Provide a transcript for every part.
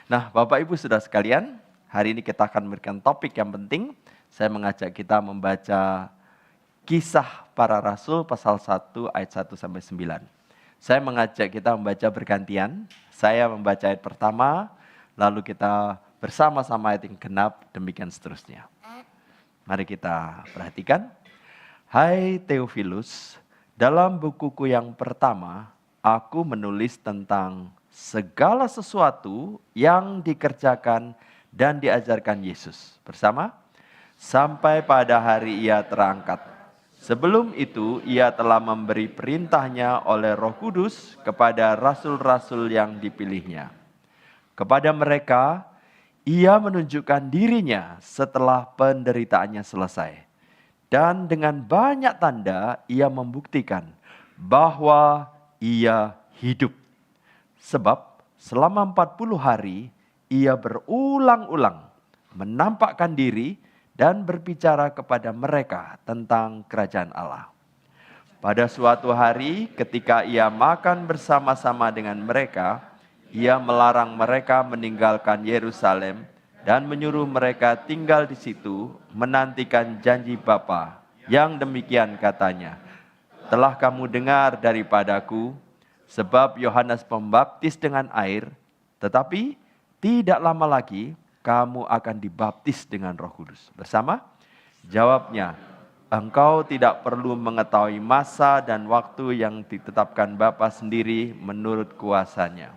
Nah, Bapak Ibu Saudara sekalian, hari ini kita akan memberikan topik yang penting. Saya mengajak kita membaca Kisah Para Rasul pasal 1 ayat 1 sampai 9. Saya mengajak kita membaca bergantian. Saya membaca ayat pertama, lalu kita bersama-sama ayat yang genap, demikian seterusnya. Mari kita perhatikan. Hai Theophilus, dalam bukuku yang pertama, aku menulis tentang segala sesuatu yang dikerjakan dan diajarkan Yesus bersama sampai pada hari ia terangkat. Sebelum itu ia telah memberi perintahnya oleh Roh Kudus kepada rasul-rasul yang dipilihnya. Kepada mereka ia menunjukkan dirinya setelah penderitaannya selesai. Dan dengan banyak tanda ia membuktikan bahwa ia hidup. Sebab selama 40 hari ia berulang-ulang menampakkan diri dan berbicara kepada mereka tentang kerajaan Allah. Pada suatu hari ketika ia makan bersama-sama dengan mereka, ia melarang mereka meninggalkan Yerusalem dan menyuruh mereka tinggal di situ menantikan janji Bapa yang demikian katanya, telah kamu dengar daripadaku, sebab Yohanes Pembaptis dengan air, tetapi tidak lama lagi kamu akan dibaptis dengan Roh Kudus. Bersama? Jawabnya, engkau tidak perlu mengetahui masa dan waktu yang ditetapkan Bapa sendiri menurut kuasanya.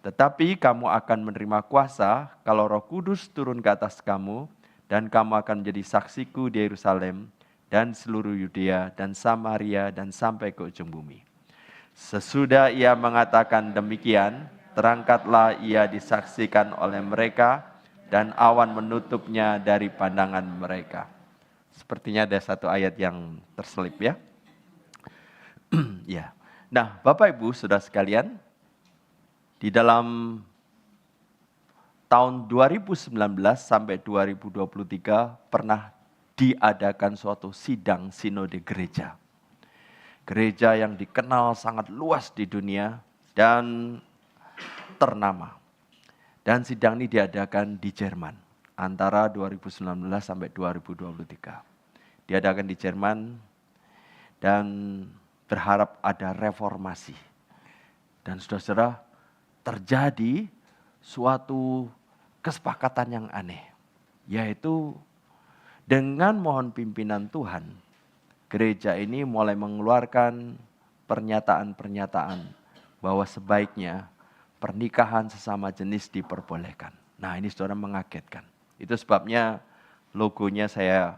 Tetapi kamu akan menerima kuasa kalau Roh Kudus turun ke atas kamu, dan kamu akan menjadi saksiku di Yerusalem dan seluruh Yudea dan Samaria dan sampai ke ujung bumi. Sesudah ia mengatakan demikian, terangkatlah ia disaksikan oleh mereka dan awan menutupnya dari pandangan mereka. Sepertinya ada satu ayat yang terselip ya. Ya. Nah, Bapak Ibu Saudara sekalian, di dalam tahun 2019 sampai 2023 pernah diadakan suatu sidang sinode gereja. Gereja yang dikenal sangat luas di dunia dan ternama. Dan sidang ini diadakan di Jerman antara 2019 sampai 2023. Diadakan di Jerman dan berharap ada reformasi. Dan saudara-saudara, terjadi suatu kesepakatan yang aneh, yaitu dengan mohon pimpinan Tuhan, gereja ini mulai mengeluarkan pernyataan-pernyataan bahwa sebaiknya pernikahan sesama jenis diperbolehkan. Nah, ini saudara mengagetkan. Itu sebabnya logonya saya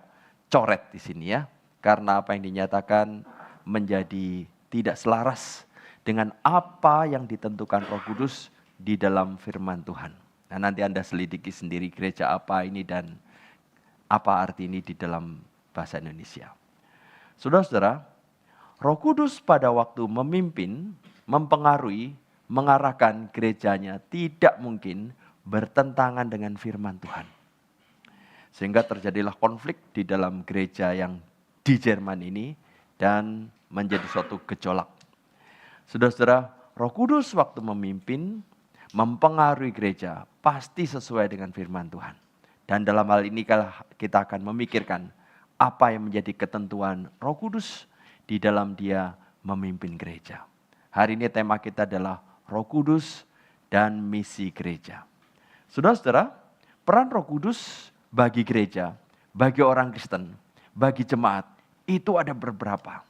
coret di sini ya, karena apa yang dinyatakan menjadi tidak selaras dengan apa yang ditentukan Roh Kudus di dalam firman Tuhan. Nah, nanti Anda selidiki sendiri gereja apa ini dan apa arti ini di dalam bahasa Indonesia. Saudara-saudara, Roh Kudus pada waktu memimpin, mempengaruhi, mengarahkan gerejanya tidak mungkin bertentangan dengan firman Tuhan. Sehingga terjadilah konflik di dalam gereja yang di Jerman ini dan menjadi suatu gejolak. Saudara-saudara, Roh Kudus waktu memimpin, mempengaruhi gereja, pasti sesuai dengan firman Tuhan. Dan dalam hal ini kita akan memikirkan apa yang menjadi ketentuan Roh Kudus di dalam dia memimpin gereja. Hari ini tema kita adalah Roh Kudus dan misi gereja. Saudara-saudara, peran Roh Kudus bagi gereja, bagi orang Kristen, bagi jemaat, itu ada beberapa.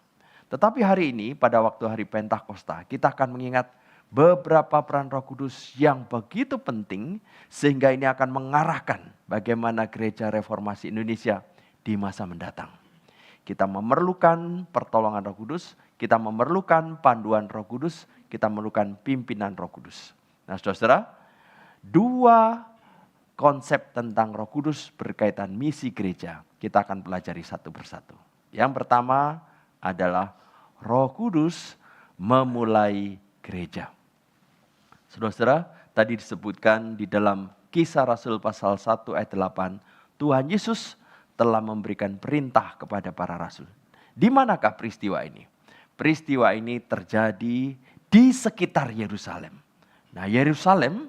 Tetapi hari ini pada waktu hari Pentakosta kita akan mengingat beberapa peran Roh Kudus yang begitu penting sehingga ini akan mengarahkan bagaimana gereja reformasi Indonesia di masa mendatang. Kita memerlukan pertolongan Roh Kudus, kita memerlukan panduan Roh Kudus, kita memerlukan pimpinan Roh Kudus. Nah, saudara-saudara, dua konsep tentang Roh Kudus berkaitan misi gereja kita akan pelajari satu persatu. Yang pertama adalah Roh Kudus memulai gereja. Saudara-saudara, tadi disebutkan di dalam Kisah Rasul pasal 1 ayat 8, Tuhan Yesus telah memberikan perintah kepada para rasul. Di manakah peristiwa ini? Peristiwa ini terjadi di sekitar Yerusalem. Nah, Yerusalem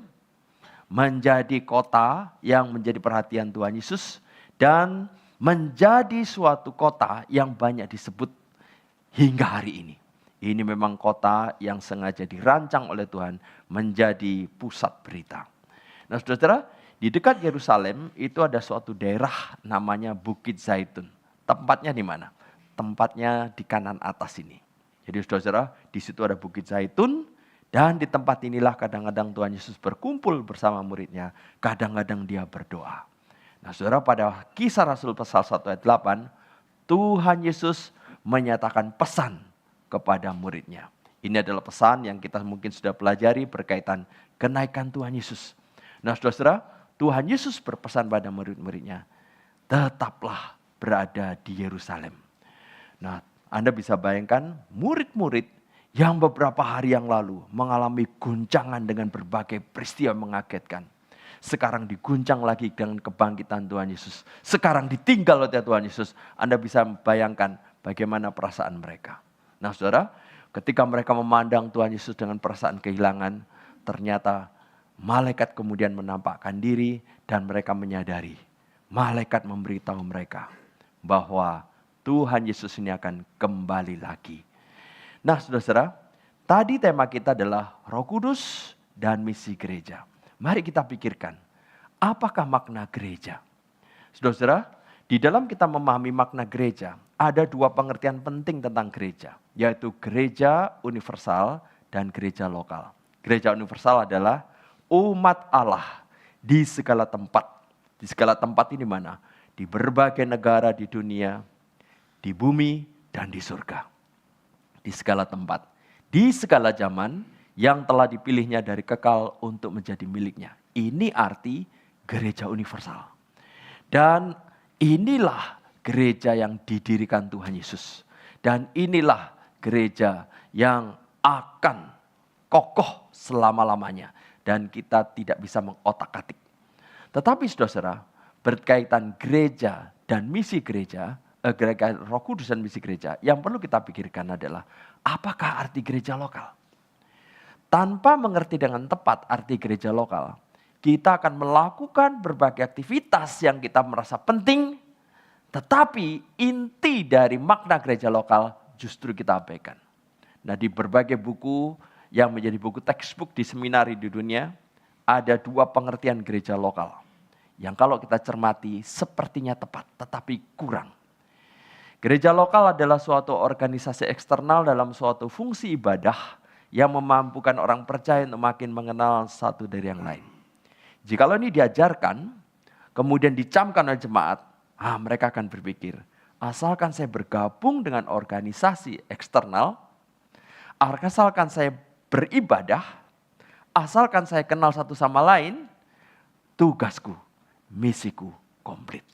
menjadi kota yang menjadi perhatian Tuhan Yesus dan menjadi suatu kota yang banyak disebut hingga hari ini. Ini memang kota yang sengaja dirancang oleh Tuhan menjadi pusat berita. Nah, saudara, di dekat Yerusalem itu ada suatu daerah namanya Bukit Zaitun. Tempatnya di mana? Tempatnya di kanan atas ini. Jadi saudara, di situ ada Bukit Zaitun dan di tempat inilah kadang-kadang Tuhan Yesus berkumpul bersama muridnya. Kadang-kadang dia berdoa. Nah, saudara, pada Kisah Rasul pasal 1 ayat 8, Tuhan Yesus menyatakan pesan kepada muridnya. Ini adalah pesan yang kita mungkin sudah pelajari berkaitan kenaikan Tuhan Yesus. Nah, saudara, Tuhan Yesus berpesan pada murid-muridnya, tetaplah berada di Yerusalem. Nah, Anda bisa bayangkan murid-murid yang beberapa hari yang lalu mengalami guncangan dengan berbagai peristiwa mengagetkan. Sekarang diguncang lagi dengan kebangkitan Tuhan Yesus. Sekarang ditinggal oleh Tuhan Yesus. Anda bisa bayangkan bagaimana perasaan mereka. Nah, saudara, ketika mereka memandang Tuhan Yesus dengan perasaan kehilangan, ternyata malaikat kemudian menampakkan diri dan mereka menyadari. Malaikat memberitahu mereka bahwa Tuhan Yesus ini akan kembali lagi. Nah, saudara, tadi tema kita adalah Roh Kudus dan misi gereja. Mari kita pikirkan, apakah makna gereja? Saudara, di dalam kita memahami makna gereja, ada dua pengertian penting tentang gereja, yaitu gereja universal dan gereja lokal. Gereja universal adalah umat Allah di segala tempat. Di segala tempat ini mana? Di berbagai negara di dunia, di bumi, dan di surga. Di segala tempat, di segala zaman yang telah dipilihnya dari kekal untuk menjadi miliknya. Ini arti gereja universal. Dan inilah gereja yang didirikan Tuhan Yesus. Dan inilah gereja yang akan kokoh selama-lamanya. Dan kita tidak bisa mengotak-atik. Tetapi saudara, berkaitan gereja dan misi gereja, Roh Kudus dan misi gereja, yang perlu kita pikirkan adalah apakah arti gereja lokal? Tanpa mengerti dengan tepat arti gereja lokal, kita akan melakukan berbagai aktivitas yang kita merasa penting, tetapi inti dari makna gereja lokal justru kita abaikan. Nah, di berbagai buku yang menjadi buku textbook di seminari di dunia, ada dua pengertian gereja lokal. Yang kalau kita cermati sepertinya tepat, tetapi kurang. Gereja lokal adalah suatu organisasi eksternal dalam suatu fungsi ibadah yang memampukan orang percaya untuk makin mengenal satu dari yang lain. Jikalau ini diajarkan, kemudian dicamkan oleh jemaat, mereka akan berpikir, asalkan saya bergabung dengan organisasi eksternal, asalkan saya beribadah, asalkan saya kenal satu sama lain, tugasku, misiku komplit.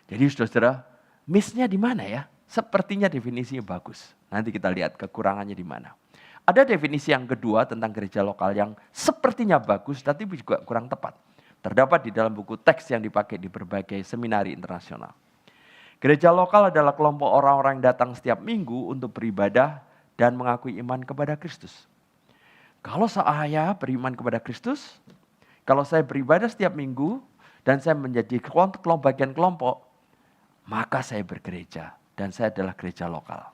Jadi saudara, misinya di mana ya? Sepertinya definisinya bagus. Nanti kita lihat kekurangannya di mana. Ada definisi yang kedua tentang gereja lokal yang sepertinya bagus, tapi juga kurang tepat. Terdapat di dalam buku teks yang dipakai di berbagai seminari internasional. Gereja lokal adalah kelompok orang-orang yang datang setiap minggu untuk beribadah dan mengakui iman kepada Kristus. Kalau saya beriman kepada Kristus, kalau saya beribadah setiap minggu, dan saya menjadi bagian kelompok, maka saya bergereja dan saya adalah gereja lokal.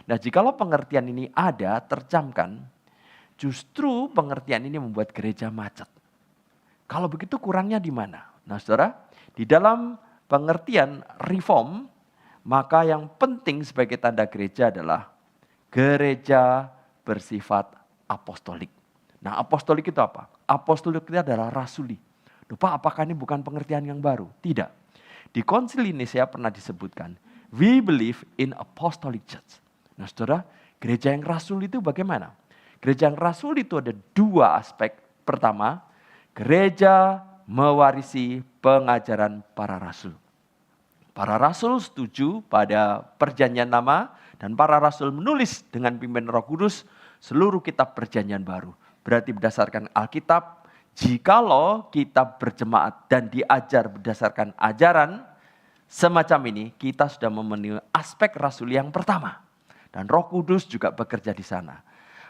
Nah, jikalau pengertian ini ada, tercamkan, justru pengertian ini membuat gereja macet. Kalau begitu kurangnya di mana? Nah, saudara, di dalam pengertian reform, maka yang penting sebagai tanda gereja adalah gereja bersifat apostolik. Nah, apostolik itu apa? Apostolik itu adalah rasuli. Lupa, apakah ini bukan pengertian yang baru? Tidak. Di konsili Nicea pernah disebutkan, we believe in apostolic church. Nah, saudara, gereja yang rasul itu bagaimana? Gereja yang rasul itu ada dua aspek. Pertama, gereja mewarisi pengajaran para rasul. Para rasul setuju pada perjanjian lama dan para rasul menulis dengan pimpin Roh Kudus seluruh kitab perjanjian baru. Berarti berdasarkan Alkitab, jikalau kita berjemaat dan diajar berdasarkan ajaran semacam ini, kita sudah memenuhi aspek rasuli yang pertama. Dan Roh Kudus juga bekerja di sana.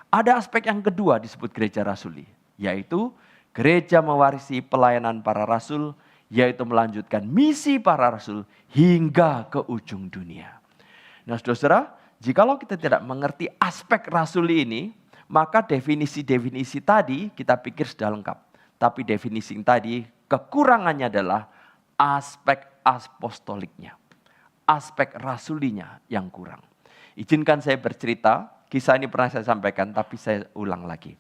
Ada aspek yang kedua disebut gereja rasuli, yaitu Gereja mewarisi pelayanan para rasul, yaitu melanjutkan misi para rasul hingga ke ujung dunia. Nah saudara, jikalau kita tidak mengerti aspek rasuli ini, maka definisi-definisi tadi kita pikir sudah lengkap. Tapi definisi tadi kekurangannya adalah aspek apostoliknya. Aspek rasulinya yang kurang. Izinkan saya bercerita, kisah ini pernah saya sampaikan tapi saya ulang lagi.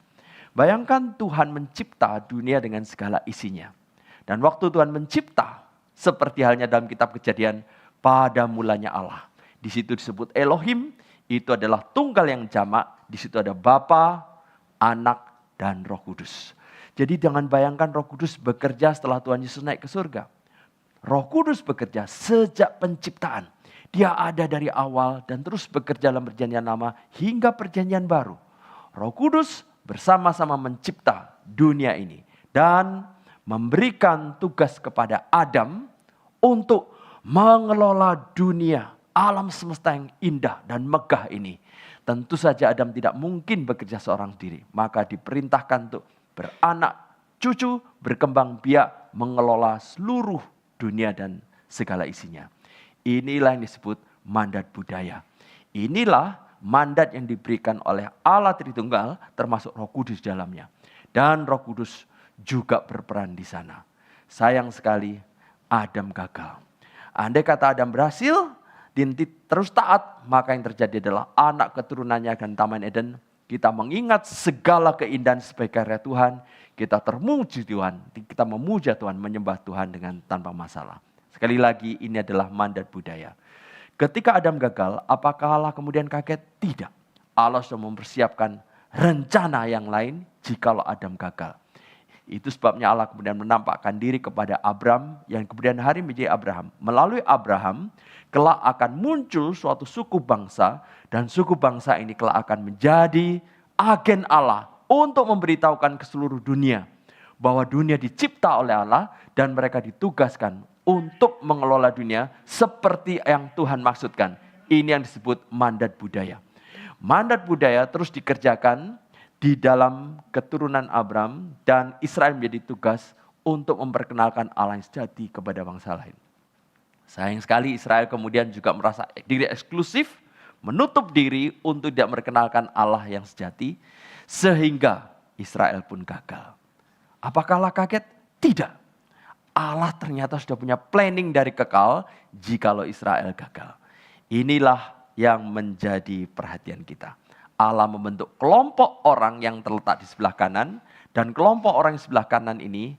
Bayangkan Tuhan mencipta dunia dengan segala isinya. Dan waktu Tuhan mencipta, seperti halnya dalam kitab Kejadian, pada mulanya Allah. Di situ disebut Elohim, itu adalah tunggal yang jamak. Di situ ada Bapa, Anak, dan Roh Kudus. Jadi jangan bayangkan Roh Kudus bekerja setelah Tuhan Yesus naik ke surga. Roh Kudus bekerja sejak penciptaan. Dia ada dari awal dan terus bekerja dalam perjanjian lama hingga perjanjian baru. Roh Kudus bersama-sama mencipta dunia ini. Dan memberikan tugas kepada Adam untuk mengelola dunia, alam semesta yang indah dan megah ini. Tentu saja Adam tidak mungkin bekerja seorang diri. Maka diperintahkan untuk beranak, cucu, berkembang biak, mengelola seluruh dunia dan segala isinya. Inilah yang disebut mandat budaya. Inilah mandat yang diberikan oleh Allah Tritunggal termasuk Roh Kudus dalamnya. Dan Roh Kudus juga berperan di sana. Sayang sekali Adam gagal. Andai kata Adam berhasil, terus taat, maka yang terjadi adalah anak keturunannya akan Taman Eden. Kita mengingat segala keindahan sebagai karya Tuhan. Kita termuji Tuhan. Kita memuja Tuhan, menyembah Tuhan dengan tanpa masalah. Sekali lagi ini adalah mandat budaya. Ketika Adam gagal, apakah Allah kemudian kaget? Tidak. Allah sudah mempersiapkan rencana yang lain jikalau Adam gagal. Itu sebabnya Allah kemudian menampakkan diri kepada Abram yang kemudian hari menjadi Abraham. Melalui Abraham, kelak akan muncul suatu suku bangsa dan suku bangsa ini kelak akan menjadi agen Allah untuk memberitahukan ke seluruh dunia bahwa dunia dicipta oleh Allah dan mereka ditugaskan untuk mengelola dunia seperti yang Tuhan maksudkan. Ini yang disebut mandat budaya. Mandat budaya terus dikerjakan di dalam keturunan Abram dan Israel menjadi tugas untuk memperkenalkan Allah yang sejati kepada bangsa lain. Sayang sekali Israel kemudian juga merasa diri eksklusif, menutup diri untuk tidak memperkenalkan Allah yang sejati, sehingga Israel pun gagal. Apakah Allah kaget? Tidak. Allah ternyata sudah punya planning dari kekal jikalau Israel gagal. Inilah yang menjadi perhatian kita. Allah membentuk kelompok orang yang terletak di sebelah kanan. Dan kelompok orang di sebelah kanan ini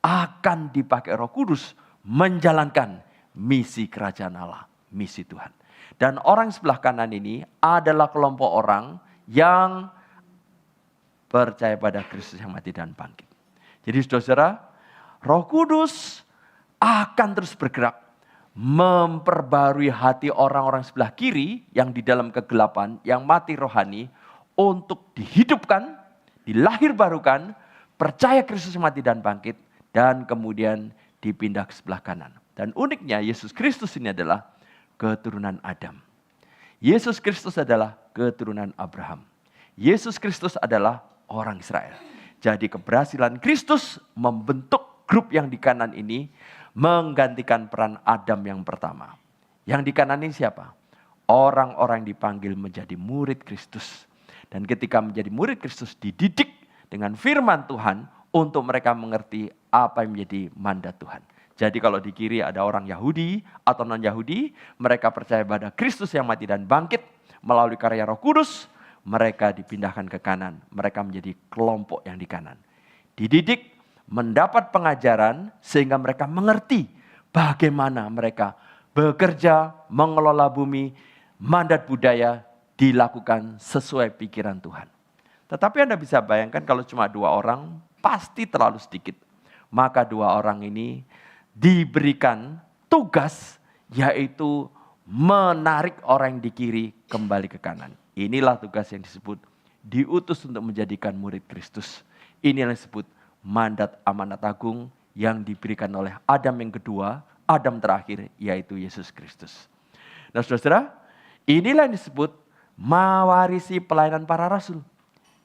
akan dipakai Roh Kudus menjalankan misi kerajaan Allah, misi Tuhan. Dan orang sebelah kanan ini adalah kelompok orang yang percaya pada Kristus yang mati dan bangkit. Jadi saudara, Roh Kudus akan terus bergerak memperbarui hati orang-orang sebelah kiri yang di dalam kegelapan, yang mati rohani, untuk dihidupkan, dilahirbarukan, percaya Kristus mati dan bangkit, dan kemudian dipindah ke sebelah kanan. Dan uniknya Yesus Kristus ini adalah keturunan Adam. Yesus Kristus adalah keturunan Abraham. Yesus Kristus adalah orang Israel. Jadi keberhasilan Kristus membentuk grup yang di kanan ini menggantikan peran Adam yang pertama. Yang di kanan ini siapa? Orang-orang yang dipanggil menjadi murid Kristus. Dan ketika menjadi murid Kristus dididik dengan firman Tuhan untuk mereka mengerti apa yang menjadi mandat Tuhan. Jadi kalau di kiri ada orang Yahudi atau non-Yahudi, mereka percaya pada Kristus yang mati dan bangkit melalui karya Roh Kudus, mereka dipindahkan ke kanan. Mereka menjadi kelompok yang di kanan. Dididik, mendapat pengajaran sehingga mereka mengerti bagaimana mereka bekerja, mengelola bumi, mandat budaya dilakukan sesuai pikiran Tuhan. Tetapi Anda bisa bayangkan kalau cuma 2 orang, pasti terlalu sedikit. Maka 2 orang ini diberikan tugas, yaitu menarik orang yang di kiri kembali ke kanan. Inilah tugas yang disebut diutus untuk menjadikan murid Kristus. Ini yang disebut mandat amanat agung yang diberikan oleh Adam yang kedua, Adam terakhir, yaitu Yesus Kristus. Nah saudara, inilah yang disebut mewarisi pelayanan para rasul.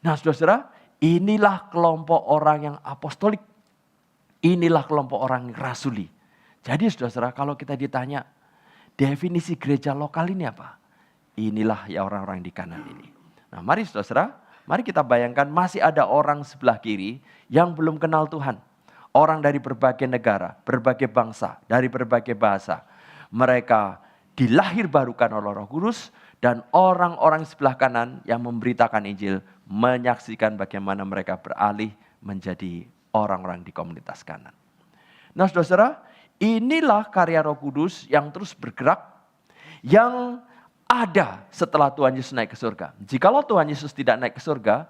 Nah saudara, Inilah kelompok orang yang apostolik. Inilah kelompok orang yang rasuli. Jadi saudara-saudara, kalau kita ditanya definisi gereja lokal ini apa? Inilah ya orang-orang di kanan ini. Nah mari saudara-saudara, mari kita bayangkan masih ada orang sebelah kiri yang belum kenal Tuhan. Orang dari berbagai negara, berbagai bangsa, dari berbagai bahasa. Mereka dilahirbarukan oleh Roh Kudus dan orang-orang sebelah kanan yang memberitakan Injil menyaksikan bagaimana mereka beralih menjadi orang-orang di komunitas kanan. Nah saudara-saudara, inilah karya Roh Kudus yang terus bergerak, yang ada setelah Tuhan Yesus naik ke surga. Jikalau Tuhan Yesus tidak naik ke surga,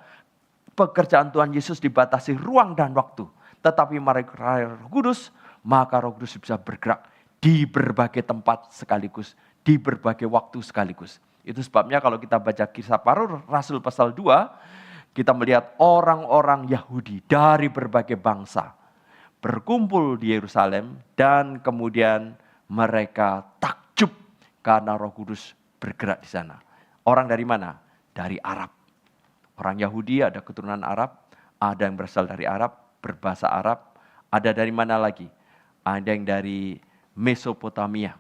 pekerjaan Tuhan Yesus dibatasi ruang dan waktu. Tetapi karya Roh Kudus, maka Roh Kudus bisa bergerak di berbagai tempat sekaligus, di berbagai waktu sekaligus. Itu sebabnya kalau kita baca Kisah Para Rasul pasal 2, kita melihat orang-orang Yahudi dari berbagai bangsa berkumpul di Yerusalem dan kemudian mereka takjub karena Roh Kudus bergerak di sana. Orang dari mana? Dari Arab. Orang Yahudi ada keturunan Arab, ada yang berasal dari Arab, berbahasa Arab, ada dari mana lagi? Ada yang dari Mesopotamia.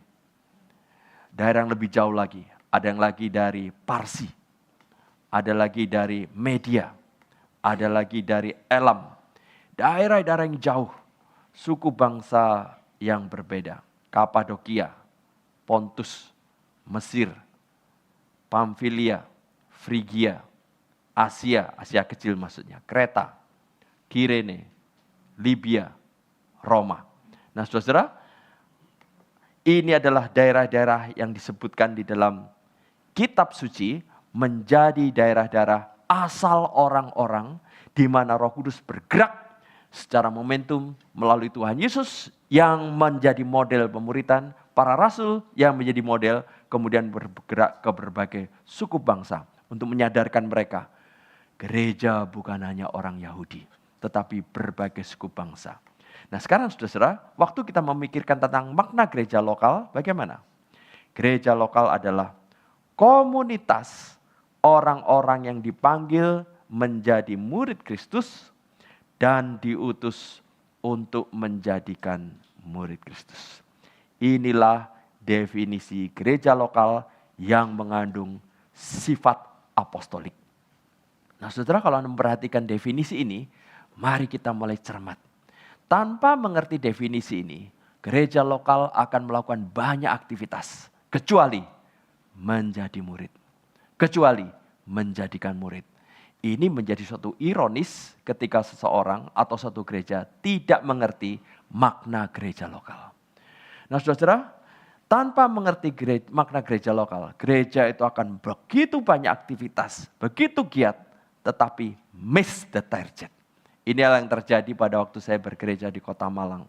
Daerah yang lebih jauh lagi, ada yang lagi dari Parsi, ada lagi dari Media, ada lagi dari Elam. Daerah-daerah yang jauh, suku bangsa yang berbeda. Kapadokia, Pontus, Mesir, Pamfilia, Frigia, Asia kecil maksudnya, Kreta, Kirene, Libya, Roma. Nah saudara, ini adalah daerah-daerah yang disebutkan di dalam kitab suci menjadi daerah-daerah asal orang-orang di mana Roh Kudus bergerak secara momentum melalui Tuhan Yesus yang menjadi model pemuritan, para rasul yang menjadi model, kemudian bergerak ke berbagai suku bangsa untuk menyadarkan mereka. Gereja bukan hanya orang Yahudi, tetapi berbagai suku bangsa. Nah sekarang saudara-saudara, waktu kita memikirkan tentang makna gereja lokal, bagaimana? Gereja lokal adalah komunitas orang-orang yang dipanggil menjadi murid Kristus dan diutus untuk menjadikan murid Kristus. Inilah definisi gereja lokal yang mengandung sifat apostolik. Nah saudara, kalau memperhatikan definisi ini, mari kita mulai cermat. Tanpa mengerti definisi ini, gereja lokal akan melakukan banyak aktivitas, kecuali menjadi murid. Kecuali menjadikan murid. Ini menjadi suatu ironis ketika seseorang atau suatu gereja tidak mengerti makna gereja lokal. Nah saudara, tanpa mengerti makna gereja lokal, gereja itu akan begitu banyak aktivitas, begitu giat, tetapi miss the target. Inilah yang terjadi pada waktu saya bergereja di Kota Malang.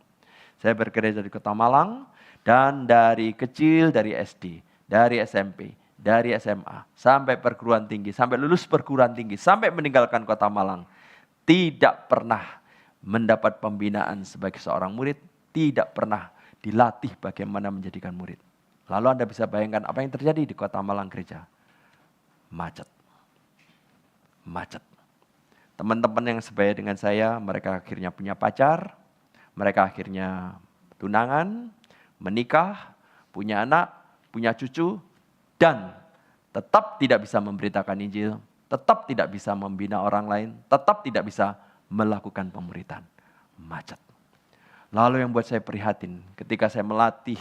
Saya bergereja di Kota Malang dan dari kecil, dari SD, dari SMP, dari SMA, sampai perguruan tinggi, sampai lulus perguruan tinggi, sampai meninggalkan Kota Malang. Tidak pernah mendapat pembinaan sebagai seorang murid, tidak pernah dilatih bagaimana menjadikan murid. Lalu Anda bisa bayangkan apa yang terjadi di Kota Malang gereja. Macet. Macet. Teman-teman yang sebaya dengan saya, mereka akhirnya punya pacar, mereka akhirnya tunangan, menikah, punya anak, punya cucu, dan tetap tidak bisa memberitakan Injil, tetap tidak bisa membina orang lain, tetap tidak bisa melakukan pemuritan. Macet. Lalu yang buat saya prihatin, ketika saya melatih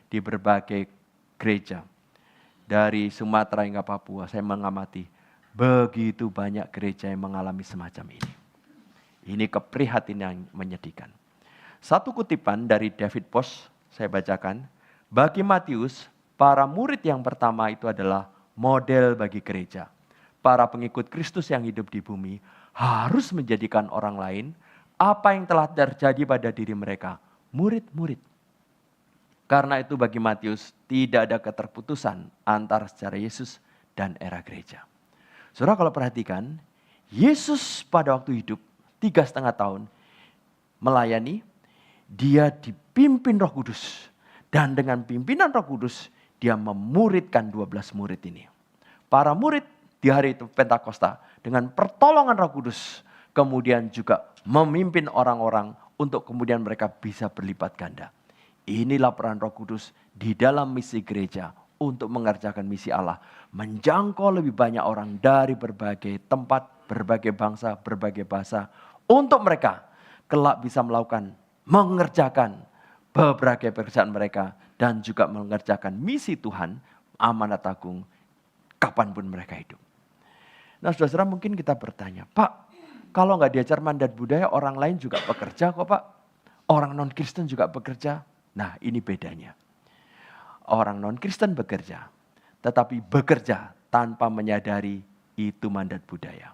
di berbagai gereja, dari Sumatera hingga Papua, saya mengamati, begitu banyak gereja yang mengalami semacam ini. Ini keprihatinan yang menyedihkan. Satu kutipan dari David Post, saya bacakan. Bagi Matius, para murid yang pertama itu adalah model bagi gereja. Para pengikut Kristus yang hidup di bumi harus menjadikan orang lain apa yang telah terjadi pada diri mereka, murid-murid. Karena itu bagi Matius tidak ada keterputusan antara sejarah Yesus dan era gereja. Saudara kalau perhatikan, Yesus pada waktu hidup 3,5 tahun melayani, dia dipimpin Roh Kudus. Dan dengan pimpinan Roh Kudus, dia memuridkan 12 murid ini. Para murid di hari itu Pentakosta, dengan pertolongan Roh Kudus, kemudian juga memimpin orang-orang untuk kemudian mereka bisa berlipat ganda. Inilah peran Roh Kudus di dalam misi gereja untuk mengerjakan misi Allah. Menjangkau lebih banyak orang dari berbagai tempat, berbagai bangsa, berbagai bahasa. Untuk mereka kelak bisa mengerjakan berbagai pekerjaan mereka. Dan juga mengerjakan misi Tuhan, amanat agung, kapanpun mereka hidup. Nah saudara-saudara mungkin kita bertanya, Pak, kalau nggak diajar mandat budaya orang lain juga bekerja kok Pak. Orang non-Kristen juga bekerja. Nah ini bedanya. Orang non-Kristen bekerja, tetapi bekerja tanpa menyadari itu mandat budaya.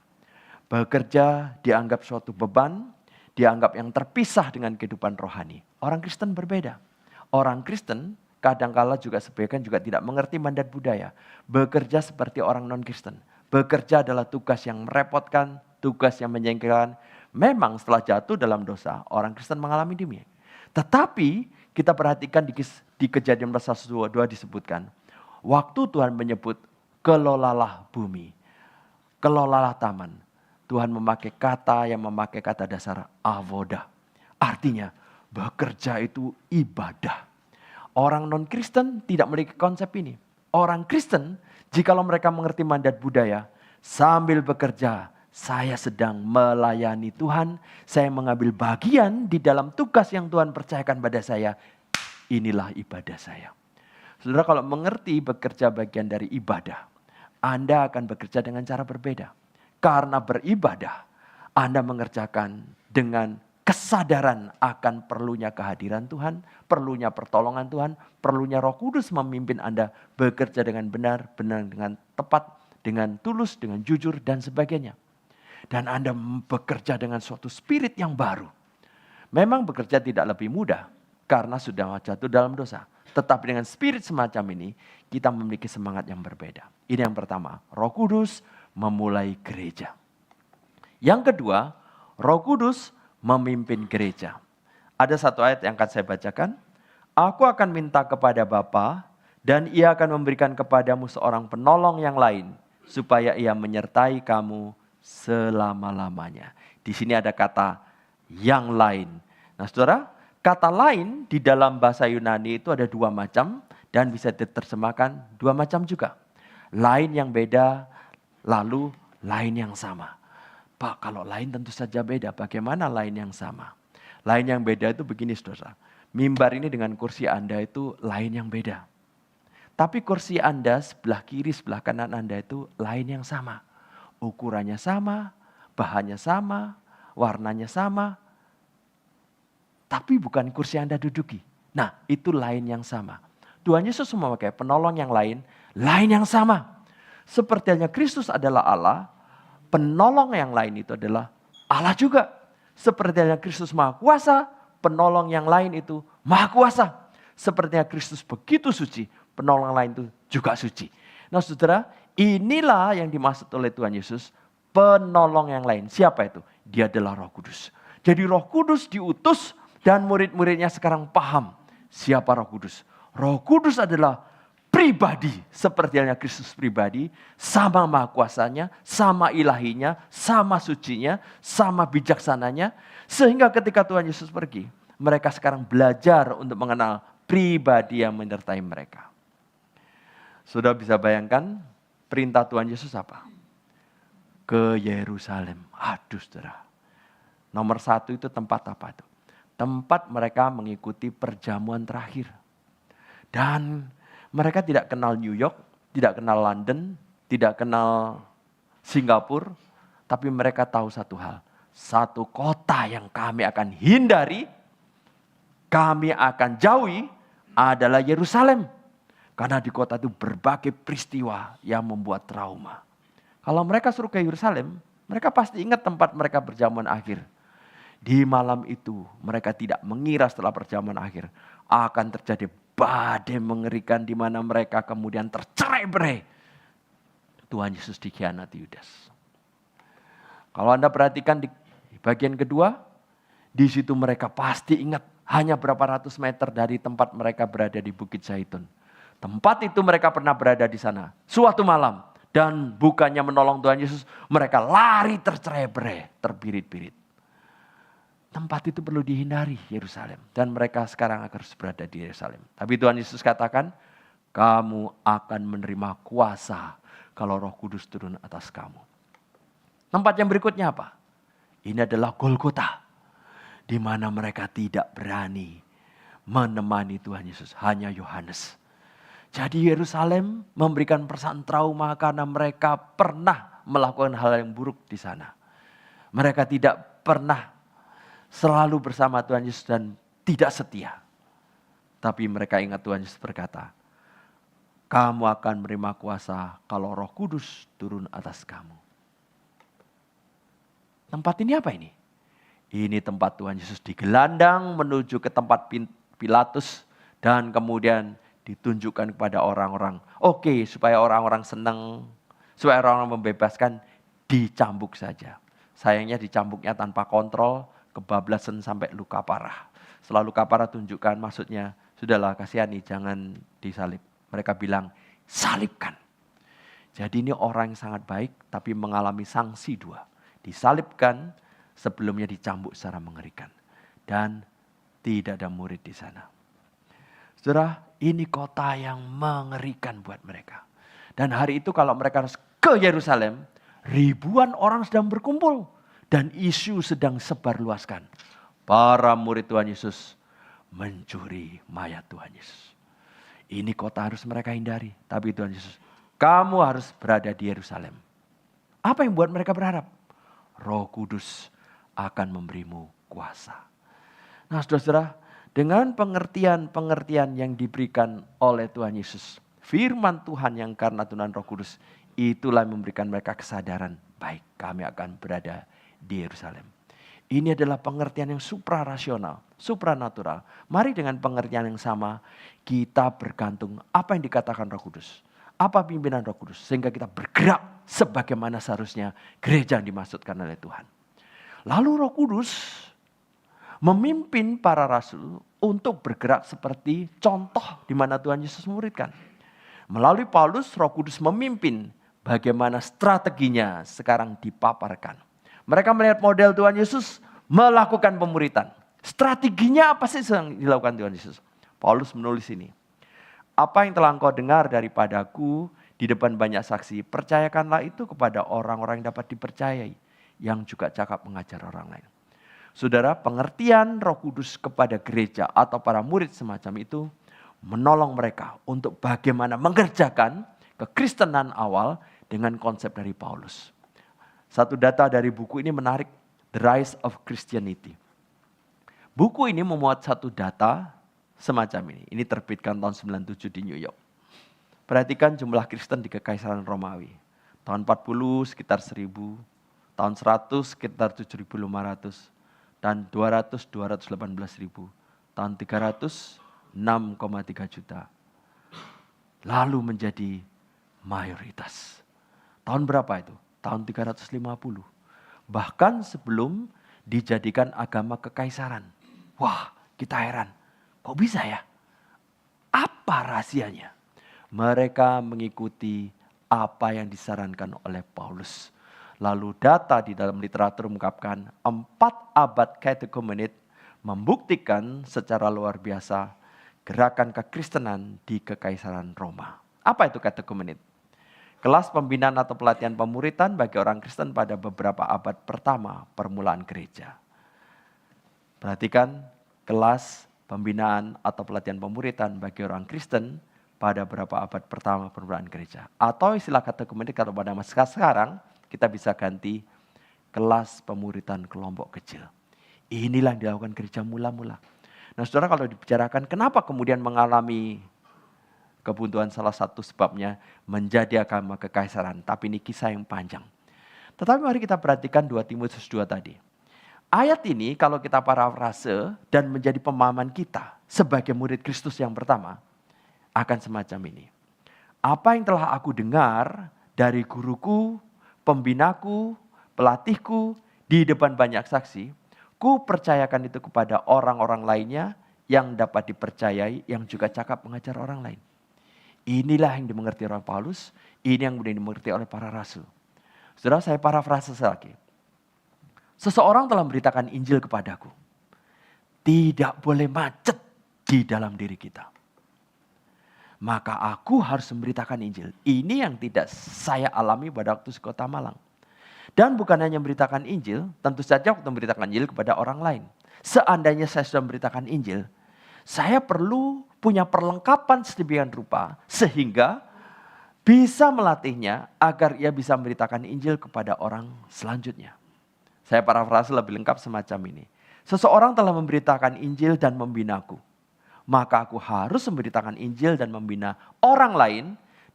Bekerja dianggap suatu beban, dianggap yang terpisah dengan kehidupan rohani. Orang Kristen berbeda. Orang Kristen kadangkala juga sebagian juga tidak mengerti mandat budaya. Bekerja seperti orang non-Kristen. Bekerja adalah tugas yang merepotkan, tugas yang menjengkelkan. Memang setelah jatuh dalam dosa, orang Kristen mengalami demikian. Tetapi kita perhatikan di Kejadian pasal 2 disebutkan. Waktu Tuhan menyebut kelolalah bumi, kelolalah taman. Tuhan memakai kata dasar avoda. Artinya bekerja itu ibadah. Orang non-Kristen tidak memiliki konsep ini. Orang Kristen, jikalau mereka mengerti mandat budaya, sambil bekerja, saya sedang melayani Tuhan, saya mengambil bagian di dalam tugas yang Tuhan percayakan pada saya. Inilah ibadah saya. Saudara kalau mengerti bekerja bagian dari ibadah, Anda akan bekerja dengan cara berbeda. Karena beribadah, Anda mengerjakan dengan kesadaran akan perlunya kehadiran Tuhan, perlunya pertolongan Tuhan, perlunya Roh Kudus memimpin Anda bekerja dengan benar dengan tepat, dengan tulus, dengan jujur dan sebagainya. Dan Anda bekerja dengan suatu spirit yang baru. Memang bekerja tidak lebih mudah karena sudah jatuh dalam dosa. Tetapi dengan spirit semacam ini kita memiliki semangat yang berbeda. Ini yang pertama, Roh Kudus memulai gereja. Yang kedua, Roh Kudus memimpin gereja. Ada satu ayat yang akan saya bacakan. Aku akan minta kepada Bapa dan ia akan memberikan kepadamu seorang penolong yang lain supaya ia menyertai kamu selama-lamanya. Di sini ada kata yang lain. Nah saudara, kata lain di dalam bahasa Yunani itu ada dua macam dan bisa diterjemahkan dua macam juga. Lain yang beda, lalu lain yang sama. Pak, kalau lain tentu saja beda. Bagaimana lain yang sama? Lain yang beda itu begini saudara. Mimbar ini dengan kursi Anda itu lain yang beda. Tapi kursi Anda sebelah kiri, sebelah kanan Anda itu lain yang sama. Ukurannya sama, bahannya sama, warnanya sama. Tapi bukan kursi Anda duduki. Nah itu lain yang sama. Tuhan Yesus memakai penolong yang lain yang sama. Seperti halnya Kristus adalah Allah, penolong yang lain itu adalah Allah juga. Seperti halnya Kristus Maha Kuasa, penolong yang lain itu Maha Kuasa. Sepertinya Kristus begitu suci, penolong lain itu juga suci. Nah saudara, inilah yang dimaksud oleh Tuhan Yesus, penolong yang lain. Siapa itu? Dia adalah Roh Kudus. Jadi Roh Kudus diutus dan murid-muridnya sekarang paham siapa Roh Kudus. Roh Kudus adalah pribadi, seperti halnya Kristus pribadi, sama maha kuasanya, sama ilahinya, sama sucinya, sama bijaksananya. Sehingga ketika Tuhan Yesus pergi, mereka sekarang belajar untuk mengenal pribadi yang menyertai mereka. Sudah bisa bayangkan perintah Tuhan Yesus apa? Ke Yerusalem. Aduh saudara. Nomor 1 itu tempat apa itu? Tempat mereka mengikuti perjamuan terakhir. Dan mereka tidak kenal New York, tidak kenal London, tidak kenal Singapura. Tapi mereka tahu satu hal. Satu kota yang kami akan hindari, kami akan jauhi adalah Yerusalem. Karena di kota itu berbagai peristiwa yang membuat trauma. Kalau mereka suruh ke Yerusalem, mereka pasti ingat tempat mereka berjamuan akhir. Di malam itu mereka tidak mengira setelah perjamuan akhir akan terjadi badai mengerikan di mana mereka kemudian tercerai-berai. Tuhan Yesus dikhianati Yudas. Kalau Anda perhatikan di bagian kedua, di situ mereka pasti ingat hanya berapa ratus meter dari tempat mereka berada di Bukit Zaitun. Tempat itu mereka pernah berada di sana suatu malam Dan bukannya menolong Tuhan Yesus, mereka lari tercerai-berai, terbirit-birit. Tempat itu perlu dihindari, Yerusalem. Dan mereka sekarang harus berada di Yerusalem. Tapi Tuhan Yesus katakan, kamu akan menerima kuasa kalau Roh Kudus turun atas kamu. Tempat yang berikutnya apa? Ini adalah Golgota. Di mana mereka tidak berani menemani Tuhan Yesus. Hanya Yohanes. Jadi Yerusalem memberikan perasaan trauma karena mereka pernah melakukan hal yang buruk di sana. Mereka tidak pernah selalu bersama Tuhan Yesus dan tidak setia. Tapi mereka ingat Tuhan Yesus berkata, kamu akan menerima kuasa kalau Roh Kudus turun atas kamu. Tempat ini apa ini? Ini tempat Tuhan Yesus digelandang menuju ke tempat Pilatus dan kemudian ditunjukkan kepada orang-orang. Oke, supaya orang-orang senang, supaya orang-orang membebaskan, dicambuk saja. Sayangnya dicambuknya tanpa kontrol, kebablasan sampai luka parah. Setelah luka parah tunjukkan, maksudnya, sudahlah kasihani, jangan disalib. Mereka bilang, salibkan. Jadi ini orang yang sangat baik, tapi mengalami sanksi dua. Disalibkan, sebelumnya dicambuk secara mengerikan. Dan tidak ada murid di sana. Saudara, ini kota yang mengerikan buat mereka. Dan hari itu kalau mereka harus ke Yerusalem, ribuan orang sedang berkumpul. Dan isu sedang sebarluaskan. Para murid Tuhan Yesus mencuri mayat Tuhan Yesus. Ini kota harus mereka hindari. Tapi Tuhan Yesus, kamu harus berada di Yerusalem. Apa yang buat mereka berharap? Roh Kudus akan memberimu kuasa. Nah saudara-saudara, dengan pengertian-pengertian yang diberikan oleh Tuhan Yesus, firman Tuhan yang karena Tuhan Roh Kudus, itulah yang memberikan mereka kesadaran, baik kami akan berada di Yerusalem. Ini adalah pengertian yang suprarasional, supranatural. Mari dengan pengertian yang sama, kita bergantung apa yang dikatakan Roh Kudus. Apa pimpinan Roh Kudus, sehingga kita bergerak sebagaimana seharusnya gereja yang dimaksudkan oleh Tuhan. Lalu Roh Kudus memimpin para rasul untuk bergerak seperti contoh di mana Tuhan Yesus memuridkan. Melalui Paulus, Roh Kudus memimpin bagaimana strateginya sekarang dipaparkan. Mereka melihat model Tuhan Yesus melakukan pemuridan. Strateginya apa sih yang dilakukan Tuhan Yesus? Paulus menulis ini. Apa yang telah engkau dengar daripadaku di depan banyak saksi, percayakanlah itu kepada orang-orang yang dapat dipercayai, yang juga cakap mengajar orang lain. Saudara, pengertian Roh Kudus kepada gereja atau para murid semacam itu menolong mereka untuk bagaimana mengerjakan kekristenan awal dengan konsep dari Paulus. Satu data dari buku ini menarik, The Rise of Christianity. Buku ini memuat satu data semacam ini. Ini terbitkan tahun 97 di New York. Perhatikan jumlah Kristen di Kekaisaran Romawi. Tahun 40 sekitar 1000, tahun 100 sekitar 7.500. Dan 218.000. Tahun 300, 6,3 juta. Lalu menjadi mayoritas. Tahun berapa itu? Tahun 350. Bahkan sebelum dijadikan agama kekaisaran. Wah, kita heran. Kok bisa ya? Apa rahasianya? Mereka mengikuti apa yang disarankan oleh Paulus. Lalu data di dalam literatur mengungkapkan 4 abad katekomenit membuktikan secara luar biasa gerakan kekristenan di Kekaisaran Roma. Apa itu katekomenit? Kelas pembinaan atau pelatihan pemuritan bagi orang Kristen pada beberapa abad pertama permulaan gereja. Perhatikan, kelas pembinaan atau pelatihan pemuritan bagi orang Kristen pada beberapa abad pertama permulaan gereja. Atau istilah katekomenit kalau pada masa sekarang, kita bisa ganti kelas pemuritan kelompok kecil. Inilah yang dilakukan gereja mula-mula. Nah saudara, kalau dibicarakan kenapa kemudian mengalami kebuntuan, salah satu sebabnya menjadi agama kekaisaran. Tapi ini kisah yang panjang. Tetapi mari kita perhatikan 2 Timotius 2 tadi. Ayat ini kalau kita parafrase dan menjadi pemahaman kita sebagai murid Kristus yang pertama, akan semacam ini. Apa yang telah aku dengar dari guruku, pembinaku, pelatihku, di depan banyak saksi, ku percayakan itu kepada orang-orang lainnya yang dapat dipercayai, yang juga cakap mengajar orang lain. Inilah yang dimengerti oleh Paulus, ini yang kemudian dimengerti oleh para rasul. Saudara, saya parafrase lagi. Seseorang telah memberitakan Injil kepadaku. Tidak boleh macet di dalam diri kita. Maka aku harus memberitakan Injil. Ini yang tidak saya alami pada waktu di Kota Malang. Dan bukan hanya memberitakan Injil, tentu saja waktu memberitakan Injil kepada orang lain. Seandainya saya sudah memberitakan Injil, saya perlu punya perlengkapan sedemikian rupa sehingga bisa melatihnya agar ia bisa memberitakan Injil kepada orang selanjutnya. Saya parafrase lebih lengkap semacam ini. Seseorang telah memberitakan Injil dan membinaku. Maka aku harus memberitakan Injil dan membina orang lain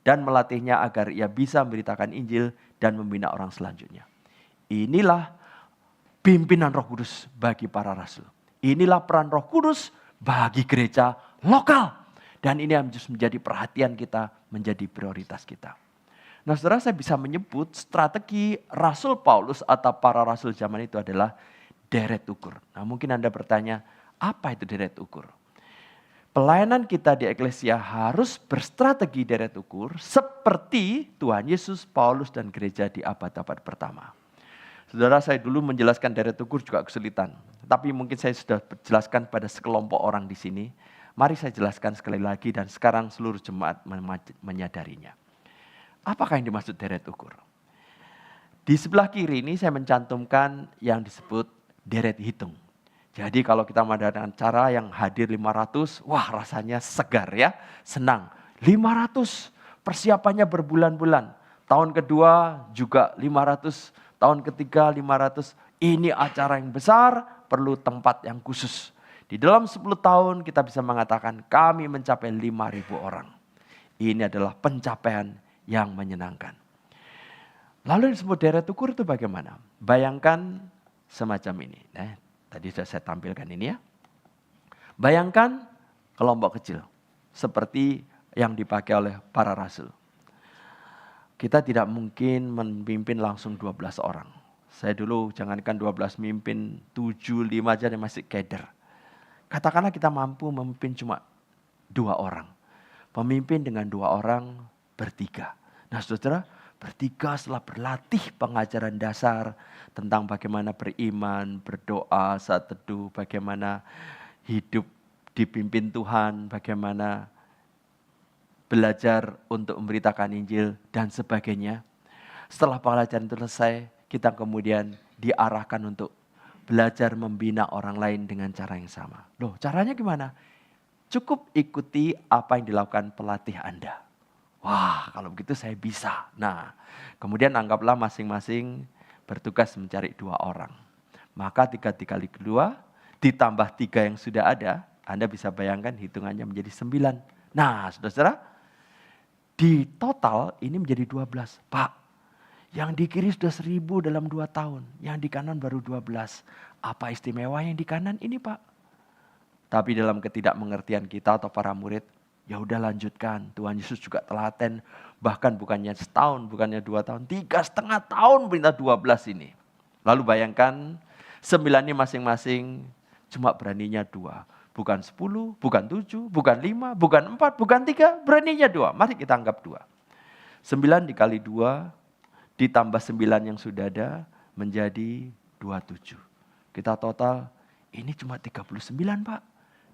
dan melatihnya agar ia bisa memberitakan Injil dan membina orang selanjutnya. Inilah pimpinan Roh Kudus bagi para rasul. Inilah peran Roh Kudus bagi gereja lokal. Dan ini harus menjadi perhatian kita, menjadi prioritas kita. Nah, saudara, saya bisa menyebut strategi Rasul Paulus atau para rasul zaman itu adalah deret ukur. Nah, mungkin Anda bertanya, apa itu deret ukur? Pelayanan kita di Eklesia harus berstrategi deret ukur seperti Tuhan Yesus, Paulus, dan gereja di abad-abad pertama. Saudara, saya dulu menjelaskan deret ukur juga kesulitan. Tapi mungkin saya sudah jelaskan pada sekelompok orang di sini. Mari saya jelaskan sekali lagi dan sekarang seluruh jemaat menyadarinya. Apakah yang dimaksud deret ukur? Di sebelah kiri ini saya mencantumkan yang disebut deret hitung. Jadi kalau kita mengadakan acara yang hadir 500, wah rasanya segar ya, senang. 500, persiapannya berbulan-bulan. Tahun kedua juga 500, tahun ketiga 500. Ini acara yang besar, perlu tempat yang khusus. Di dalam 10 tahun kita bisa mengatakan kami mencapai 5.000 orang. Ini adalah pencapaian yang menyenangkan. Lalu yang disebut deret ukur itu bagaimana? Bayangkan semacam ini. Tadi sudah saya tampilkan ini ya. Bayangkan kelompok kecil. Seperti yang dipakai oleh para rasul. Kita tidak mungkin memimpin langsung 12 orang. Saya dulu jangankan 12 mimpin, 7, 5 aja masih keder. Katakanlah kita mampu memimpin cuma 2 orang. Pemimpin dengan 2 orang bertiga. Nah saudara, bertiga setelah berlatih pengajaran dasar tentang bagaimana beriman, berdoa, saat teduh, bagaimana hidup dipimpin Tuhan, bagaimana belajar untuk memberitakan Injil dan sebagainya. Setelah pelajaran itu selesai, kita kemudian diarahkan untuk belajar membina orang lain dengan cara yang sama. Loh, caranya gimana? Cukup ikuti apa yang dilakukan pelatih Anda. Wah, kalau begitu saya bisa. Nah, kemudian anggaplah masing-masing bertugas mencari 2 orang. Maka 3 dikali 2, ditambah 3 yang sudah ada, Anda bisa bayangkan hitungannya menjadi 9. Nah, saudara-saudara, di total ini menjadi 12. Pak, yang di kiri sudah 1.000 dalam 2 tahun. Yang di kanan baru 12. Apa istimewa yang di kanan ini, Pak? Tapi dalam ketidakmengertian kita atau para murid, ya udah lanjutkan. Tuhan Yesus juga telaten. Bahkan bukannya setahun, bukannya 2 tahun. 3,5 tahun perintah 12 ini. Lalu bayangkan 9 ini masing-masing cuma beraninya 2. Bukan 10, bukan 7, bukan 5, bukan 4, bukan 3. Beraninya 2. Mari kita anggap 2. 9 dikali 2 ditambah 9 yang sudah ada menjadi 27. Kita total ini cuma 39 Pak.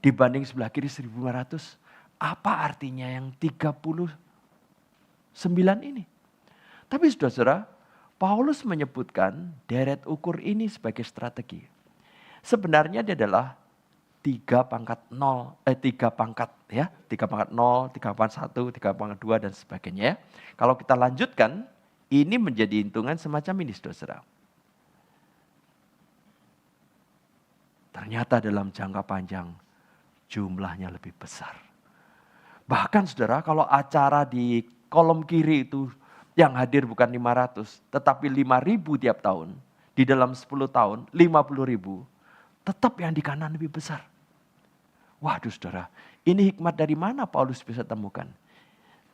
Dibanding sebelah kiri 1.500. Apa artinya yang 39 ini? Tapi saudara-saudara, Paulus menyebutkan deret ukur ini sebagai strategi. Sebenarnya dia adalah 3 pangkat 0, 3 pangkat ya. 3 pangkat 0, 3 pangkat 1, 3 pangkat 2 dan sebagainya ya. Kalau kita lanjutkan, ini menjadi hitungan semacam ini saudara-saudara. Ternyata dalam jangka panjang jumlahnya lebih besar. Bahkan saudara, kalau acara di kolom kiri itu yang hadir bukan 500, tetapi 5.000 tiap tahun. Di dalam 10 tahun, 50.000. Tetap yang di kanan lebih besar. Waduh saudara, ini hikmat dari mana Paulus bisa temukan?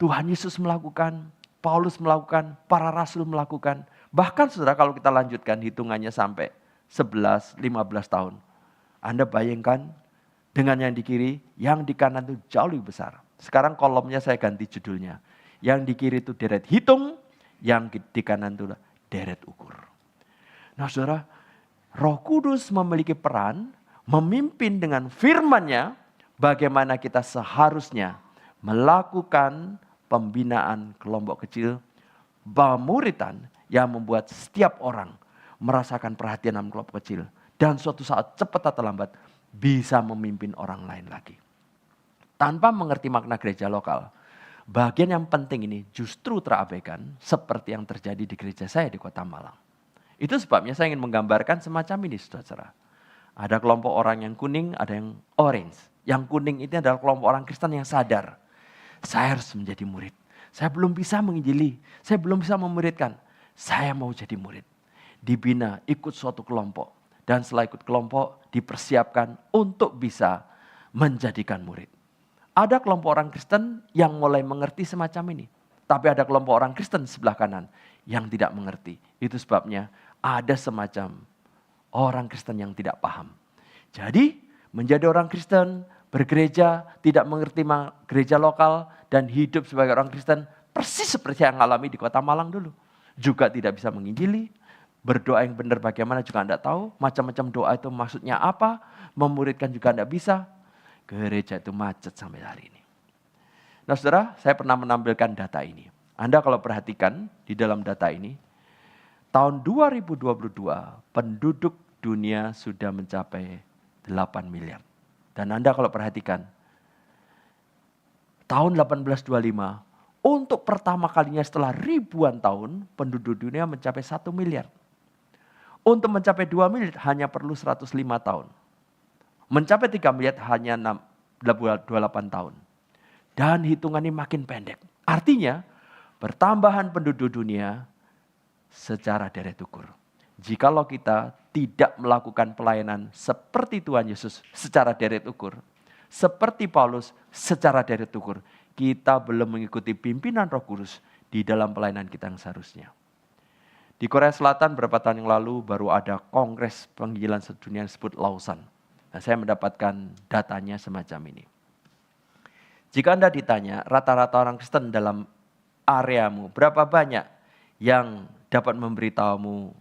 Tuhan Yesus melakukan, Paulus melakukan, para rasul melakukan. Bahkan saudara kalau kita lanjutkan hitungannya sampai 11, 15 tahun. Anda bayangkan dengan yang di kiri, yang di kanan itu jauh lebih besar. Sekarang kolomnya saya ganti judulnya. Yang di kiri itu deret hitung, yang di kanan itu deret ukur. Nah saudara, Roh Kudus memiliki peran memimpin dengan firman-Nya bagaimana kita seharusnya melakukan pembinaan kelompok kecil, pemuritan yang membuat setiap orang merasakan perhatian dalam kelompok kecil. Dan suatu saat cepat atau lambat bisa memimpin orang lain lagi. Tanpa mengerti makna gereja lokal, bagian yang penting ini justru terabaikan seperti yang terjadi di gereja saya di Kota Malang. Itu sebabnya saya ingin menggambarkan semacam ini, saudara. Ada kelompok orang yang kuning, ada yang orange. Yang kuning itu adalah kelompok orang Kristen yang sadar. Saya harus menjadi murid. Saya belum bisa menginjili, saya belum bisa memuridkan. Saya mau jadi murid. Dibina, ikut suatu kelompok. Dan setelah ikut kelompok, dipersiapkan untuk bisa menjadikan murid. Ada kelompok orang Kristen yang mulai mengerti semacam ini. Tapi ada kelompok orang Kristen sebelah kanan yang tidak mengerti. Itu sebabnya ada semacam orang Kristen yang tidak paham. Jadi menjadi orang Kristen, bergereja, tidak mengerti gereja lokal, dan hidup sebagai orang Kristen persis seperti yang alami di Kota Malang dulu. Juga tidak bisa menginjili, berdoa yang benar bagaimana juga tidak tahu, macam-macam doa itu maksudnya apa, memuridkan juga tidak bisa. Gereja itu macet sampai hari ini. Nah saudara, saya pernah menampilkan data ini. Anda kalau perhatikan di dalam data ini, tahun 2022 penduduk dunia sudah mencapai 8 miliar. Dan Anda kalau perhatikan, tahun 1825, untuk pertama kalinya setelah ribuan tahun, penduduk dunia mencapai 1 miliar. Untuk mencapai 2 miliar hanya perlu 105 tahun. Mencapai 3 miliar hanya 28 tahun. Dan hitungannya makin pendek. Artinya pertambahan penduduk dunia secara deret ukur. Jikalau kita tidak melakukan pelayanan seperti Tuhan Yesus secara deret ukur. Seperti Paulus secara deret ukur. Kita belum mengikuti pimpinan Roh Kudus di dalam pelayanan kita yang seharusnya. Di Korea Selatan beberapa tahun yang lalu baru ada kongres penginjilan sedunia yang disebut Lausan. Nah, saya mendapatkan datanya semacam ini. Jika Anda ditanya rata-rata orang Kristen dalam areamu, berapa banyak yang dapat memberitahumu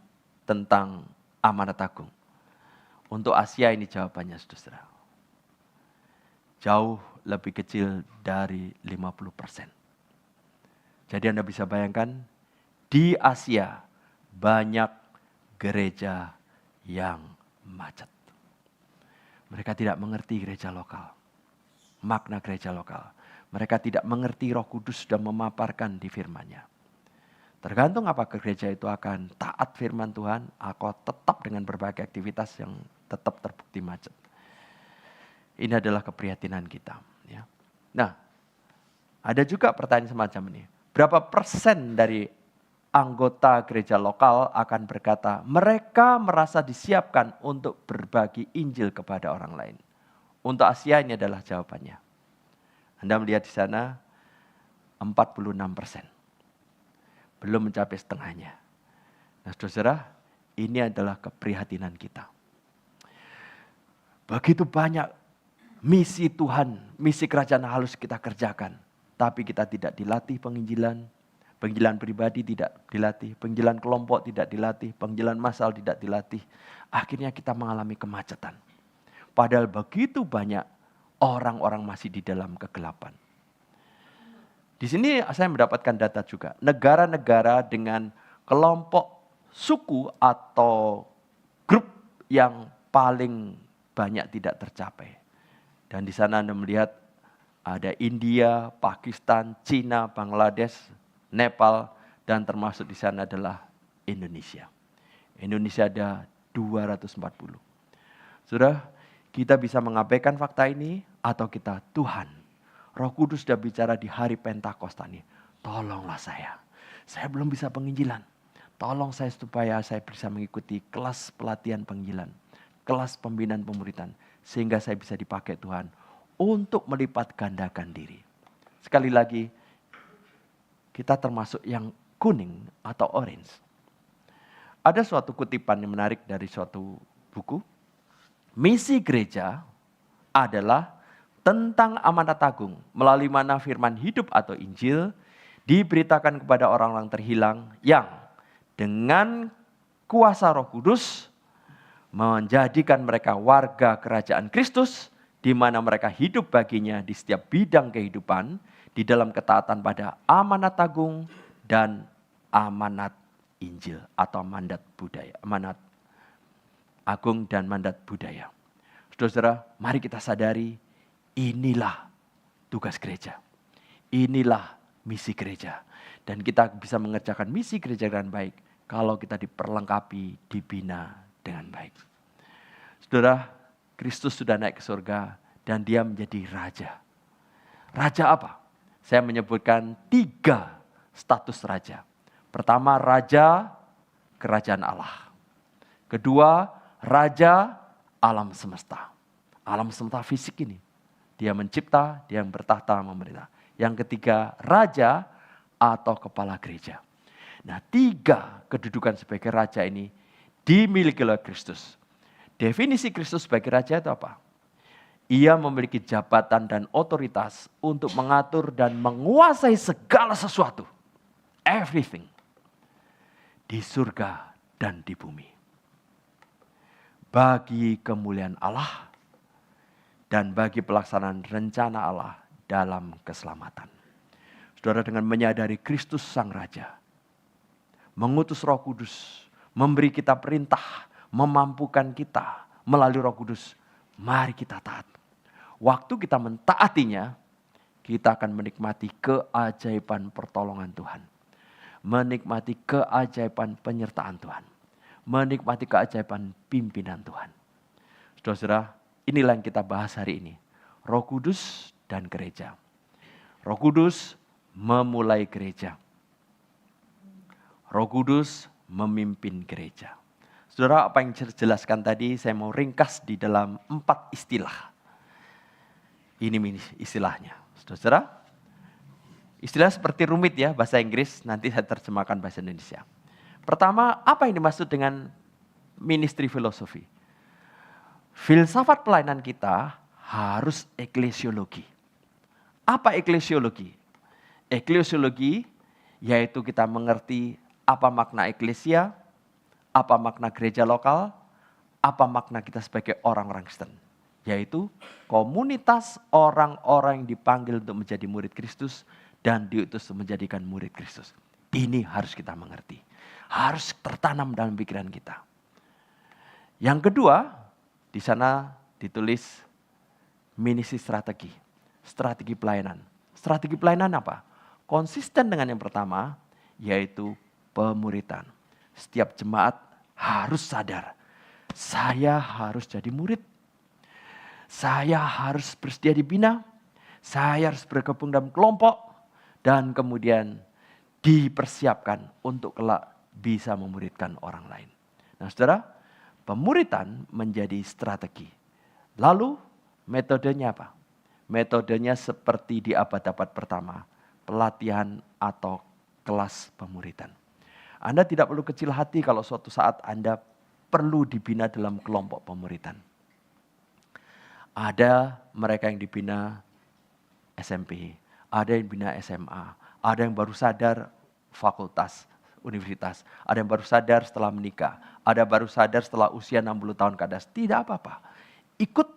tentang amanat agung? Untuk Asia ini jawabannya, saudara. Jauh lebih kecil dari 50%. Jadi Anda bisa bayangkan, di Asia banyak gereja yang macet. Mereka tidak mengerti gereja lokal. Makna gereja lokal. Mereka tidak mengerti Roh Kudus sudah memaparkan di firman-Nya. Tergantung apakah gereja itu akan taat firman Tuhan atau tetap dengan berbagai aktivitas yang tetap terbukti macet. Ini adalah keprihatinan kita. Ya. Nah, ada juga pertanyaan semacam ini. Berapa persen dari anggota gereja lokal akan berkata, mereka merasa disiapkan untuk berbagi Injil kepada orang lain. Untuk Asia ini adalah jawabannya. Anda melihat di sana 46%. Belum mencapai setengahnya. Nah saudara, ini adalah keprihatinan kita. Begitu banyak misi Tuhan, misi kerajaan halus kita kerjakan. Tapi kita tidak dilatih penginjilan. Penginjilan pribadi tidak dilatih, penginjilan kelompok tidak dilatih, penginjilan massal tidak dilatih. Akhirnya kita mengalami kemacetan. Padahal begitu banyak orang-orang masih di dalam kegelapan. Di sini saya mendapatkan data juga. Negara-negara dengan kelompok suku atau grup yang paling banyak tidak tercapai. Dan di sana Anda melihat ada India, Pakistan, Cina, Bangladesh, Nepal, dan termasuk di sana adalah Indonesia. Indonesia ada 240. Sudah, kita bisa mengabaikan fakta ini atau kita, Tuhan, Roh Kudus sudah bicara di hari Pentakosta ini. Tolonglah saya belum bisa penginjilan. Tolong saya supaya saya bisa mengikuti kelas pelatihan penginjilan, kelas pembinaan pemuritan, sehingga saya bisa dipakai Tuhan untuk melipat gandakan diri. Sekali lagi, kita termasuk yang kuning atau orange. Ada suatu kutipan yang menarik dari suatu buku. Misi gereja adalah tentang amanat agung melalui mana firman hidup atau Injil diberitakan kepada orang-orang terhilang yang dengan kuasa Roh Kudus menjadikan mereka warga kerajaan Kristus, di mana mereka hidup baginya di setiap bidang kehidupan di dalam ketaatan pada amanat agung dan amanat Injil atau mandat budaya, amanat agung dan mandat budaya. Saudara-saudara, mari kita sadari inilah tugas gereja. Inilah misi gereja. Dan kita bisa mengerjakan misi gereja dengan baik kalau kita diperlengkapi, dibina dengan baik. Saudara, Kristus sudah naik ke surga dan dia menjadi raja. Raja apa? Saya menyebutkan 3 status raja. Pertama, raja kerajaan Allah. Kedua, raja alam semesta. Alam semesta fisik ini. Dia mencipta, dia yang bertahta memerintah. Yang ketiga, raja atau kepala gereja. Nah, 3 kedudukan sebagai raja ini dimiliki oleh Kristus. Definisi Kristus sebagai raja itu apa? Ia memiliki jabatan dan otoritas untuk mengatur dan menguasai segala sesuatu. Everything. Di surga dan di bumi. Bagi kemuliaan Allah dan bagi pelaksanaan rencana Allah dalam keselamatan. Saudara, dengan menyadari Kristus Sang Raja, mengutus Roh Kudus, memberi kita perintah, memampukan kita melalui Roh Kudus, mari kita taat. Waktu kita mentaatinya, kita akan menikmati keajaiban pertolongan Tuhan. Menikmati keajaiban penyertaan Tuhan. Menikmati keajaiban pimpinan Tuhan. Saudara-saudara, inilah yang kita bahas hari ini. Roh Kudus dan gereja. Roh Kudus memulai gereja. Roh Kudus memimpin gereja. Saudara, apa yang dijelaskan tadi saya mau ringkas di dalam 4 istilah. Ini istilahnya. Saudara, istilah seperti rumit ya bahasa Inggris, nanti saya terjemahkan bahasa Indonesia. Pertama, apa yang dimaksud dengan ministry filosofi? Filsafat pelayanan kita harus eklesiologi. Apa eklesiologi? Eklesiologi yaitu kita mengerti apa makna eklesia, apa makna gereja lokal, apa makna kita sebagai orang-orang Kristen. Yaitu komunitas orang-orang yang dipanggil untuk menjadi murid Kristus dan diutus untuk menjadikan murid Kristus. Ini harus kita mengerti. Harus tertanam dalam pikiran kita. Yang kedua, di sana ditulis ministry strategi. Strategi pelayanan. Strategi pelayanan apa? Konsisten dengan yang pertama, yaitu pemuridan. Setiap jemaat harus sadar, saya harus jadi murid. Saya harus bersedia dibina, saya harus bergabung dalam kelompok, dan kemudian dipersiapkan untuk kelak bisa memuridkan orang lain. Nah saudara, pemuridan menjadi strategi. Lalu metodenya apa? Metodenya seperti di abad-abad pertama, pelatihan atau kelas pemuridan. Anda tidak perlu kecil hati kalau suatu saat Anda perlu dibina dalam kelompok pemuridan. Ada mereka yang dibina SMP, ada yang dibina SMA, ada yang baru sadar fakultas, universitas, ada yang baru sadar setelah menikah, ada baru sadar setelah usia 60 tahun ke atas. Tidak apa-apa. Ikut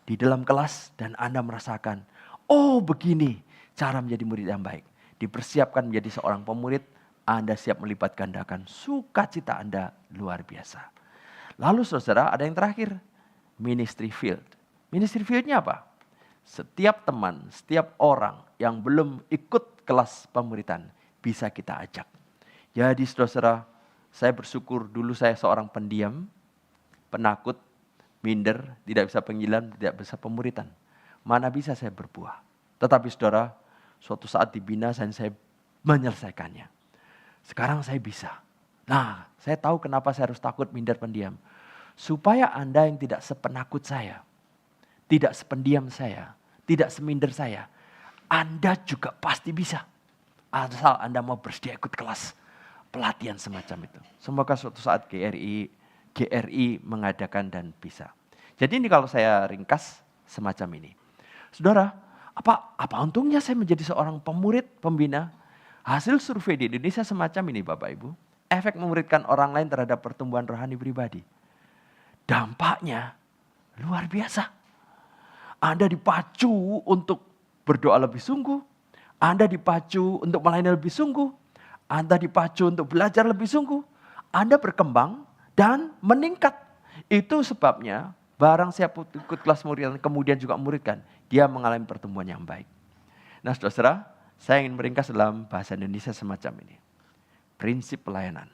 di dalam kelas dan Anda merasakan, oh begini cara menjadi murid yang baik. Dipersiapkan menjadi seorang pemurid, Anda siap melipat gandakan sukacita Anda luar biasa. Lalu saudara, ada yang terakhir, ministry field. Ministry field-nya apa? Setiap teman, setiap orang yang belum ikut kelas pemuridan bisa kita ajak. Jadi saudara, saya bersyukur dulu saya seorang pendiam, penakut, minder, tidak bisa panggilan, tidak bisa pemuridan. Mana bisa saya berbuah. Tetapi saudara, suatu saat dibina saya menyelesaikannya. Sekarang saya bisa. Nah, saya tahu kenapa saya harus takut, minder, pendiam. Supaya Anda yang tidak sepenakut saya, tidak sependiam saya, tidak seminder saya, Anda juga pasti bisa. Asal Anda mau bersedia ikut kelas pelatihan semacam itu. Semoga suatu saat GRI mengadakan dan bisa. Jadi ini kalau saya ringkas semacam ini. Saudara, apa untungnya saya menjadi seorang pemurid, pembina? Hasil survei di Indonesia semacam ini Bapak Ibu. Efek memuridkan orang lain terhadap pertumbuhan rohani pribadi. Dampaknya luar biasa. Anda dipacu untuk berdoa lebih sungguh. Anda dipacu untuk melayani lebih sungguh. Anda dipacu untuk belajar lebih sungguh. Anda berkembang dan meningkat. Itu sebabnya barang siapa ikut kelas murid kemudian juga muridkan, dia mengalami pertumbuhan yang baik. Nah saudara, saya ingin meringkas dalam bahasa Indonesia semacam ini. Prinsip pelayanan,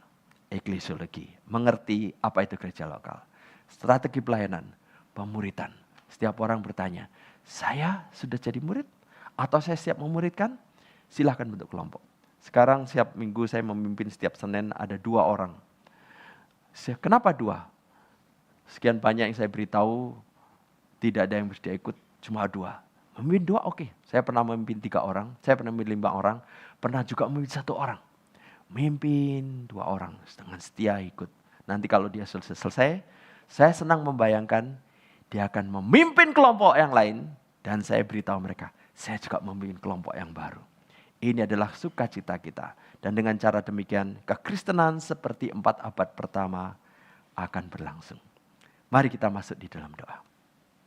eklesiologi, mengerti apa itu gereja lokal. Strategi pelayanan, pemuritan. Setiap orang bertanya, saya sudah jadi murid? Atau saya siap memuridkan? Silahkan bentuk kelompok. Sekarang setiap minggu saya memimpin setiap Senin ada 2 orang. Kenapa 2? Sekian banyak yang saya beritahu, tidak ada yang bersedia ikut, cuma 2. Memimpin 2 oke. Saya pernah memimpin 3 orang, saya pernah memimpin 5 orang, pernah juga memimpin 1 orang. Memimpin 2 orang dengan setia ikut. Nanti kalau dia selesai, saya senang membayangkan dia akan memimpin kelompok yang lain dan saya beritahu mereka, saya juga memimpin kelompok yang baru. Ini adalah sukacita kita. Dan dengan cara demikian, kekristenan seperti 4 abad pertama akan berlangsung. Mari kita masuk di dalam doa.